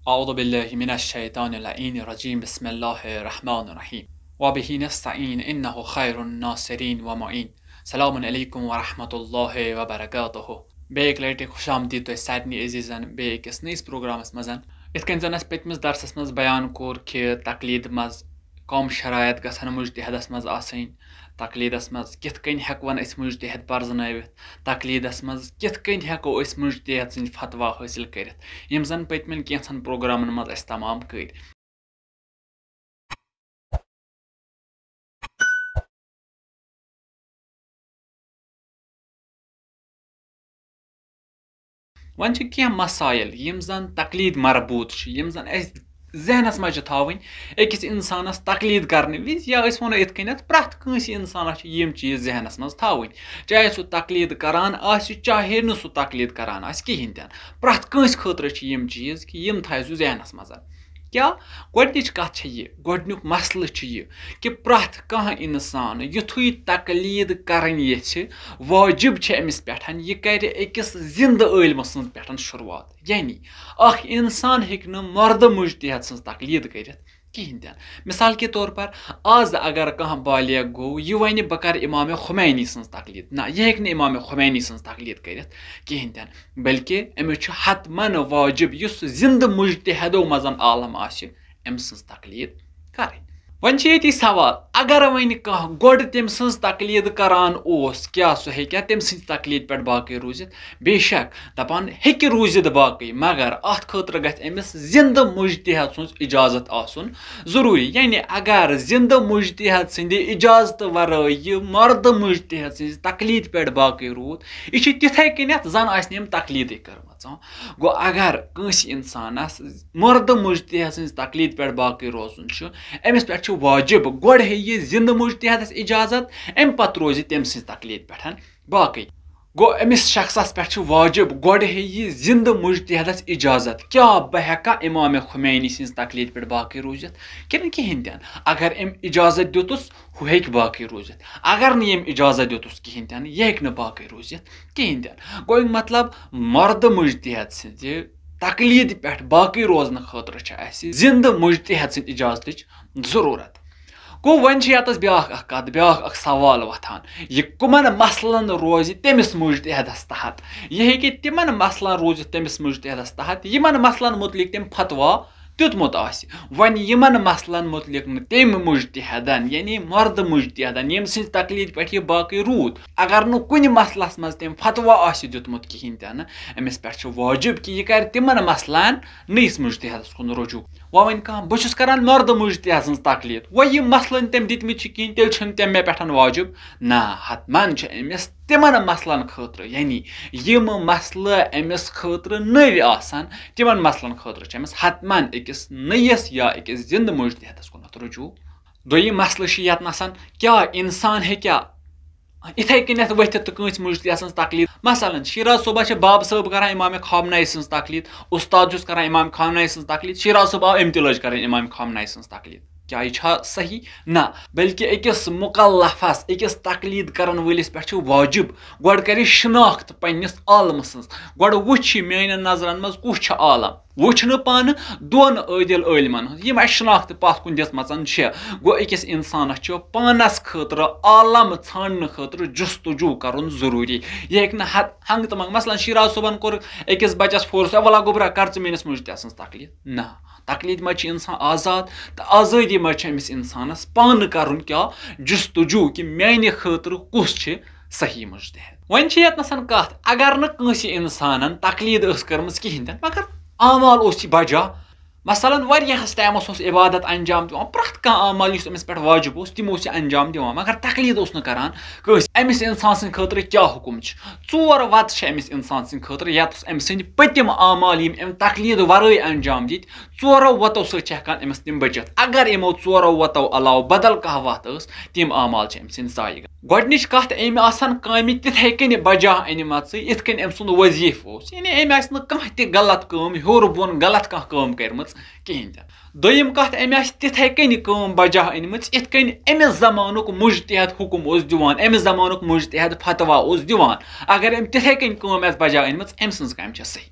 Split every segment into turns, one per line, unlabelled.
أعوذ بالله من الشيطان اللعين الرجيم بسم الله الرحمن الرحيم وبه نستعين إنه خير الناصرين ومعين سلام عليكم ورحمة الله وبركاته بیٚیہِ لٹہِ خوش آمدید تۄہہِ سارنٕے عزیٖزن بیٚیہِ أکِس نٔیِس پروگرامس منٛز یِتھ کٔنۍ زن اَسہِ پٔتمِس درسس منٛز بیان کوٚر کہِ تقلیٖد منٛز کم شرایط گژھن مُجتہدس منٛز آسٕنۍ تقلیٖدس منٛز کِتھ کٔنۍ ہٮ۪کون أسۍ مُجتہد پرزنٲوِتھ تقلیٖدس منٛز کِتھ کٔنۍ ہٮ۪کو أسۍ مُجتہد سٕنٛدۍ فتوا حٲصِل کٔرِتھ یِم زن پٔتمٮ۪ن کینٛژن پروگرامن منٛز اَسہِ تمام کٔرۍ وۄنۍ چھِ کینٛہہ مسایل یِم زن تقلیٖد مربوٗط چھِ یِم زن اَسہِ ذہنس منٛز چھِ تھاوٕنۍ أکِس انسانس تقلیٖد کرنہٕ وِزِ یا أسۍ ونو یِتھ کٔنٮ۪تھ پرٛٮ۪تھ کٲنٛسہِ انسانس چھِ یِم چیٖز ذہنس منٛز تھاوٕنۍ چاہے سُہ تقلیٖد کران آسہِ چاہے نہٕ سُہ تقلیٖد کران آسہِ کِہینۍ تہِ نہٕ پرٛٮ۪تھ کٲنٛسہِ خٲطرٕ چھِ یِم چیٖز کہِ یِم تھایہِ سُہ ذہنس منٛز کیٛاہ گۄڈنِچ کتھ چھِ یہِ گۄڈنیُک مسلہٕ چھُ یہِ کہِ پرٛٮ۪تھ کانٛہہ انسان یِتھُے تقلیٖد کرٕنۍ یژھِ وٲجِب چھِ أمِس پٮ۪ٹھ یہِ کرِ أکِس زِندٕ عٲلمہٕ سٕنٛز پٮ۪ٹھ شروعات یعنی اکھ انسان ہیٚکہِ نہٕ مردٕ مُجتہد سٕنٛز تقلیٖد کٔرِتھ کِہینۍ تہِ نہٕ مثال کے طور پر آز اگر کانٛہہ بالغ گوٚو یہِ وَنہِ بہٕ کرٕ امامِ خُمینی سٕنٛز تقلیٖد نہ یہِ ہیٚکہِ نہٕ امامِ خُمینی سٕنٛز تقلیٖد کٔرِتھ کِہینۍ تہِ نہٕ بلکہِ أمِس چھُ حتمن واجب یُس زِندٕ مُجتہدو منٛز عالم آسہِ أمۍ سٕنٛز تقلیٖد کرٕنۍ وۄنۍ چھِ ییٚتی سوال اگر وۄنۍ کانٛہہ گۄڈٕ تٔمۍ سٕنٛز تقلیٖد کران اوس کیٛاہ سُہ ہیٚکیٛاہ تٔمۍ سٕنٛزِ تقلیٖد پٮ۪ٹھ باقٕے روٗزِتھ بے شک دپان ہیٚکہِ روٗزِتھ باقٕے مگر اتھ خٲطرٕ گژھِ أمِس زِندٕ مُجتہد سُنٛد اِجازت آسُن ضروٗری یعنی اگر زِندٕ مُجتہد سٕنٛدِ اِجازتہٕ ورٲے یہِ مردٕ مُجتہد سٕنٛزِ تقلیٖد پٮ۪ٹھ باقٕے روٗد یہِ چھُ تِتھے کٔنٮ۪تھ زن آسہِ نہٕ أمۍ تقلیٖدٕے کٔرمٕژ گوٚو اگر کٲنٛسہِ انسانس مردٕ مُجتہد سٕنٛزِ تقلیٖد پٮ۪ٹھ باقٕے روزُن چھُ أمِس پٮ۪ٹھ چھُ واجب گۄڈٕ ہیٚیہِ زِندٕ مُجتہدس اِجازت امہِ پتہٕ روزِ تٔمۍ سٕنٛزِ تقلیٖد پٮ۪ٹھ باقٕے گوٚو أمِس شخصس پٮ۪ٹھ چھُ واجب گۄڈٕ ہیٚیہِ زِندٕ مُجتہدس اِجازت کیٛاہ بہٕ ہٮ۪کا امامِ خُمینی سٕنٛزِ تقلیٖد پٮ۪ٹھ باقٕے روٗزِتھ کِنہٕ کِہینۍ تہِ نہٕ اگر أمۍ اِجازت دیُتُس ہُہ ہیٚکہِ باقٕے روٗزِتھ اگر نہٕ ییٚمۍ اِجازت دیُتُس کِہینۍ تہِ نہٕ یہِ ہیٚکہِ نہٕ باقٕے روٗزِتھ کِہینۍ تہِ نہٕ گوٚو امیُک مطلب مردٕ مُجتہد سٕنٛزِ تقلیٖدِ پٮ۪ٹھ باقٕے روزنہٕ خٲطرٕ چھِ اَسہِ زِندٕ مُجتہد سٕنٛدِ اِجازتٕچ ضروٗرت گوٚو وۄنۍ چھِ ییٚتس بیاکھ اکھ کتھ بیاکھ اکھ سوال وۄتھان یہِ کٕمن مسلن روزِ تٔمِس مُجتہدس تحت یہِ ہیٚکہِ تِمن مسلن روٗزِتھ تٔمِس مُجتہدس تحت یِمن مسلن مُتعلق تٔمۍ فتوا دیُتمُت آسہِ وۄنۍ یِمن مسلن مُتعلق نہٕ تٔمۍ مُجتہدن یعنی مردٕ مُجتہدن ییٚمہِ سٕنٛزِ تقلیٖد پٮ۪ٹھ یہِ باقٕے روٗد اگر نہٕ کُنہِ مسلس منٛز تٔمۍ فتوا آسہِ دیُتمُت کِہینۍ تہِ نہٕ أمِس پٮ۪ٹھ چھُ واجب کہِ یہِ کرِ تِمن مسلن نٔیِس مُجتہدس کُن رجوٗع وۄنۍ کانٛہہ بہٕ چھُس کران مردٕ مُجتہد سٕنٛز تقلیٖد وۄنۍ یِم مسلہٕ تٔمۍ دِتمٕتۍ چھِ کِہینۍ تیٚلہِ چھُنہٕ تٔمۍ مےٚ پٮ۪ٹھ واجب نہ حتمن چھُ أمِس تِمن مسلن خٲطرٕ یعنی یِم مسلہٕ أمِس خٲطرٕ نٔوۍ آسن تِمن مسلن خٲطرٕ چھِ أمِس حتمن أکِس نٔیِس یا أکِس زِندٕ مُجتہدس کُنتھ رجوٗع دوٚیِم مسلہٕ چھُ ییٚتنَس کیٛاہ انسان ہیٚکیٛاہ یِتھے کٔنٮ۪تھ ؤتھِتھ تہٕ کٲنٛسہِ مُجتہد سٕنٛز تقلیٖد مثلاً شیراز صٲبہ چھِ بابہٕ صٲب کران امامِ خامنایی سٕنٛز تقلیٖد اُستاد چھُس کران امام خامنایی سٕنٛز تقلیٖد شیراز صٲب آو أمۍ تہِ لٲج کرٕنۍ امام خامنایی سٕنٛز تقلیٖد کیٛاہ یہِ چھا صحیح نہ بلکہِ أکِس مُکلفس أکِس تقلیٖد کرن وٲلِس پٮ۪ٹھ چھُ واجب گۄڈٕ کرِ شناخت پننِس عالمہٕ سٕنٛز گۄڈٕ وٕچھِ میانٮ۪ن نظرن منٛز کُس چھُ عالم وٕچھ نہٕ پانہٕ دۄن عٲدِل عٲلمن ہٕنٛز یِم اَسہِ شناخت پتھ کُن دِژمژن چھِ گوٚو أکِس انسانس چھُ پانس خٲطرٕ عالم ژھانڈنہٕ خٲطرٕ جُستجوٗ کرُن ضروٗری یہِ ہیٚکہِ نہٕ ہنٛگہٕ تہٕ منٛگہٕ مثلاً شیراز صٲبن کوٚر أکِس بچس فورس ولا گوٚبرا کر ژٕ میٲنِس مُجتہد سٕنٛز تقلیٖد نہ تقلیٖد منٛز چھِ انسان آزاد تہٕ آزٲدی منٛز چھُ أمِس انسانس پانہٕ کرُن کیٛاہ جُستجوٗ کہِ میانہِ خٲطرٕ کُس چھِ صحیح مُجتہد وۄنۍ چھِ ییٚتنس کتھ اگر نہٕ کٲنٛسہِ انسانن تقلیٖد ٲس کٔرمٕژ کِہینۍ تہِ مگر اعمال اوس یہِ بجا مثلاً واریاہس ٹایمس اوس عبادت انجام دِوان پرٛٮ۪تھ کانٛہہ اعمال یُس أمِس پٮ۪ٹھ واجب اوس تِم اوس یہِ انجام دِوان مگر تقلیٖد اوس نہٕ کران کٲنٛسہِ أمِس انسان سٕنٛدِ خٲطرٕ کیٛاہ حُکُم چھُ ژور وتہٕ چھِ أمِس انسان سٕنٛدِ خٲطرٕ یتس أمۍ سٕنٛدۍ پٔتِم اعمال یِم أمۍ تقلیٖد ورٲے انجام دِتۍ ژورو وتو سۭتۍ چھِ ہٮ۪کان أمِس تِم بٔچِتھ اگر یِمو ژورو وتو علاوٕ بدل کانٛہہ وتھ ٲس تِم اعمال چھِ أمۍ سٕنٛدۍ ضایہِ گۄڈنِچ کتھ أمۍ آسن کامہِ تِتھے کٔنۍ بجا أنمژٕ یِتھ کٔنۍ أمۍ سُنٛد وظیٖفہٕ اوس یعنی أمۍ آسہِ نہٕ کانٛہہ تہِ غلط کٲم ہیوٚر بۄن غلط کانٛہہ کٲم کٔرمٕژ کِہینۍ تہِ دوٚیِم کتھ أمۍ آسہِ تِتھے کٔنۍ کٲم بجا أنمٕژ یِتھ کٔنۍ أمِس زمانُک مُجتہد حُکُم اوس دِوان أمِس زمانُک مُجتہد فتوا اوس دِوان اگر أمۍ تِتھے کٔنۍ کٲم آسہِ بجا أنمٕژ أمۍ سٕنٛز کامہِ چھےٚ صحیح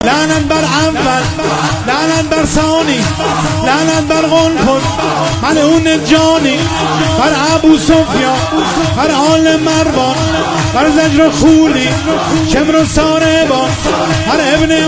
لعنت بر عنبر لعنت بر ثانی لعنت بر قنفذ ملعون جانی بر ابو سفیان بر آل مروان بر زجر خولی شمر و ساربان بر ابن